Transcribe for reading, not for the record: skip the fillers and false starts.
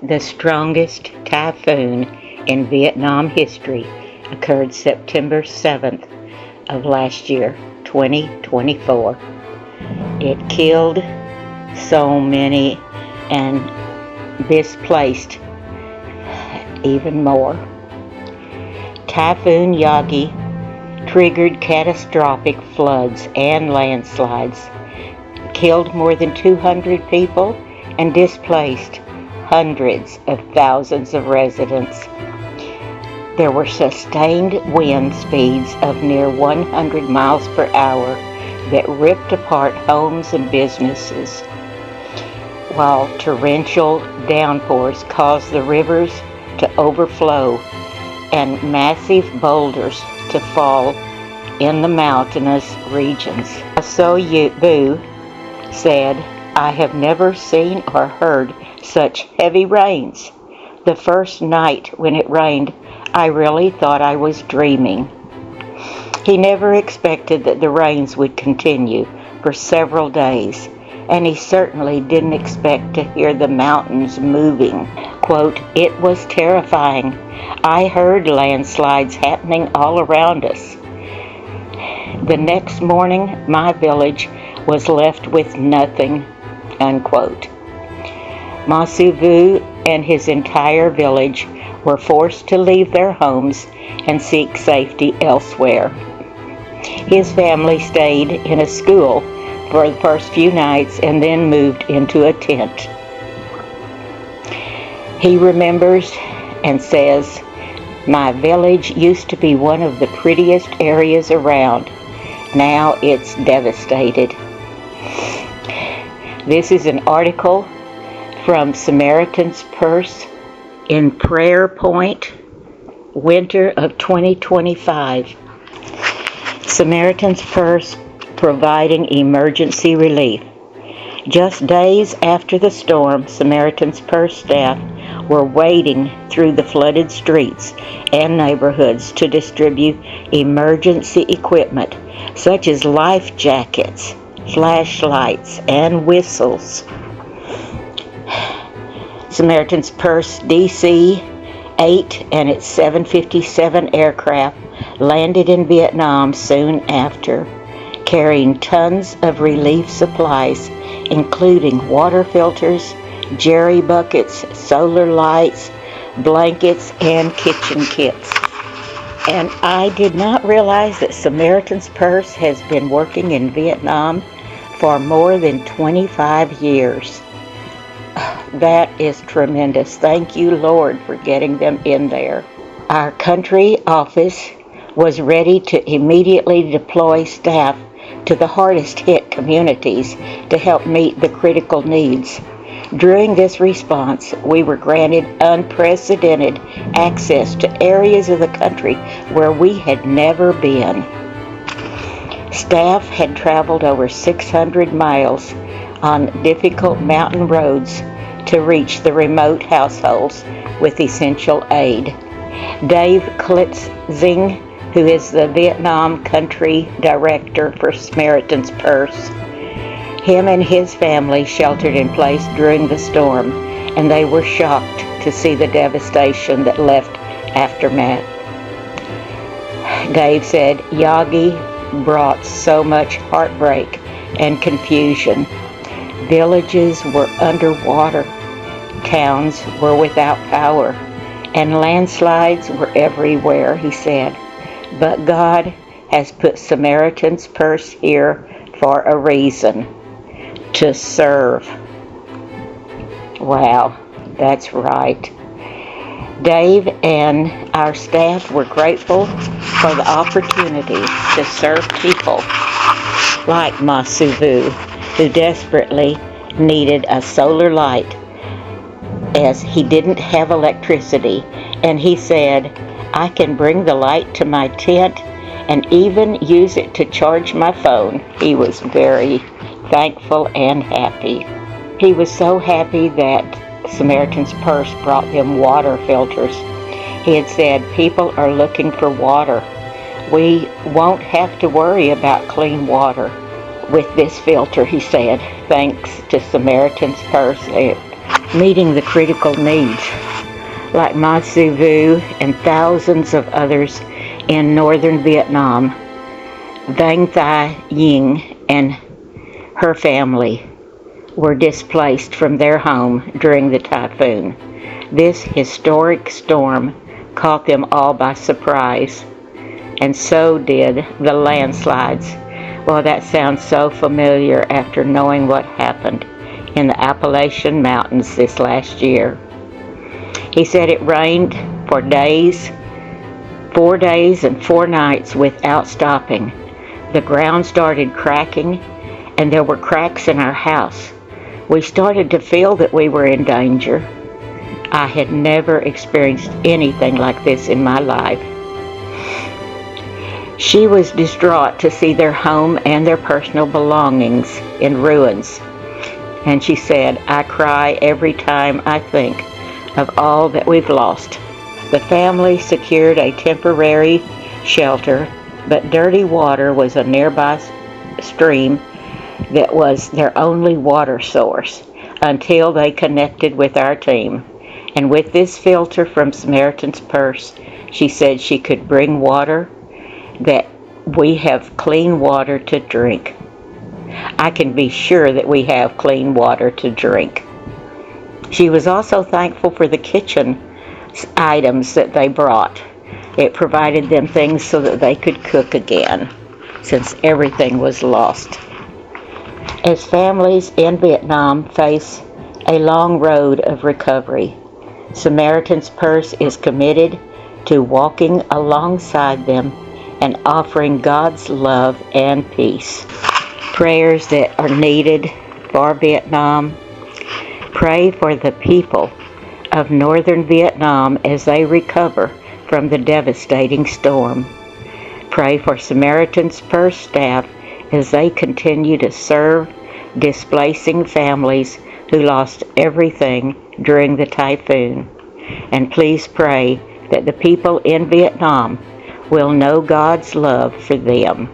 The strongest typhoon in Vietnam history occurred September 7th of last year, 2024. It killed so many and displaced even more. Typhoon Yagi triggered catastrophic floods and landslides, killed more than 200 people, and displaced hundreds of thousands of residents. There were sustained wind speeds of near 100 miles per hour that ripped apart homes and businesses, while torrential downpours caused the rivers to overflow and massive boulders to fall in the mountainous regions. So Vu said, "I have never seen or heard such heavy rains. The first night when it rained, I really thought I was dreaming." He never expected that the rains would continue for several days, and he certainly didn't expect to hear the mountains moving. Quote, "It was terrifying. I heard landslides happening all around us. The next morning, my village was left with nothing," unquote. Vu and his entire village were forced to leave their homes and seek safety elsewhere. His family stayed in a school for the first few nights and then moved into a tent. He remembers and says, "My village used to be one of the prettiest areas around. Now it's devastated." This is an article from Samaritan's Purse in Prayer Point, winter of 2025. Samaritan's Purse providing emergency relief. Just days after the storm, Samaritan's Purse staff were wading through the flooded streets and neighborhoods to distribute emergency equipment such as life jackets, flashlights, and whistles. Samaritan's Purse DC-8 and its 757 aircraft landed in Vietnam soon after, carrying tons of relief supplies, including water filters, jerry buckets, solar lights, blankets, and kitchen kits. And I did not realize that Samaritan's Purse has been working in Vietnam for more than 25 years. That is tremendous. Thank you, Lord, for getting them in there. Our country office was ready to immediately deploy staff to the hardest hit communities to help meet the critical needs. During this response, we were granted unprecedented access to areas of the country where we had never been. Staff had traveled over 600 miles on difficult mountain roads to reach the remote households with essential aid. Dave Klitzing, who is the Vietnam Country Director for Samaritan's Purse, him and his family sheltered in place during the storm, and they were shocked to see the devastation that left aftermath. Dave said, "Yagi brought so much heartbreak and confusion. Villages were underwater, towns were without power, and landslides were everywhere," he said. "But God has put Samaritan's Purse here for a reason, to serve." Wow, that's right. Dave and our staff were grateful for the opportunity to serve people like Vu, who desperately needed a solar light as he didn't have electricity. And he said, "I can bring the light to my tent and even use it to charge my phone." He was very thankful and happy. He was so happy that Samaritan's Purse brought him water filters. He had said, "People are looking for water. We won't have to worry about clean water with this filter," he said, thanks to Samaritan's Purse. meeting the critical needs, like Ma Su Vu and thousands of others in northern Vietnam. Vang Thai Ying and her family were displaced from their home during the typhoon. This historic storm caught them all by surprise, and so did the landslides. Well, that sounds so familiar after knowing what happened in the Appalachian Mountains this last year. He said it rained for days, 4 days and 4 nights without stopping. The ground started cracking, and there were cracks in our house. We started to feel that we were in danger. I had never experienced anything like this in my life. She was distraught to see their home and their personal belongings in ruins. And she said, "I cry every time I think of all that we've lost." The family secured a temporary shelter, but dirty water was a nearby stream that was their only water source until they connected with our team. And with this filter from Samaritan's Purse, she said she could bring water, that we have clean water to drink. I can be sure that we have clean water to drink. She was also thankful for the kitchen items that they brought. It provided them things so that they could cook again, since everything was lost. As families in Vietnam face a long road of recovery, Samaritan's Purse is committed to walking alongside them and offering God's love and peace. Prayers that are needed for Vietnam. Pray for the people of northern Vietnam as they recover from the devastating storm. Pray for Samaritan's Purse staff as they continue to serve displacing families who lost everything during the typhoon. And please pray that the people in Vietnam will know God's love for them.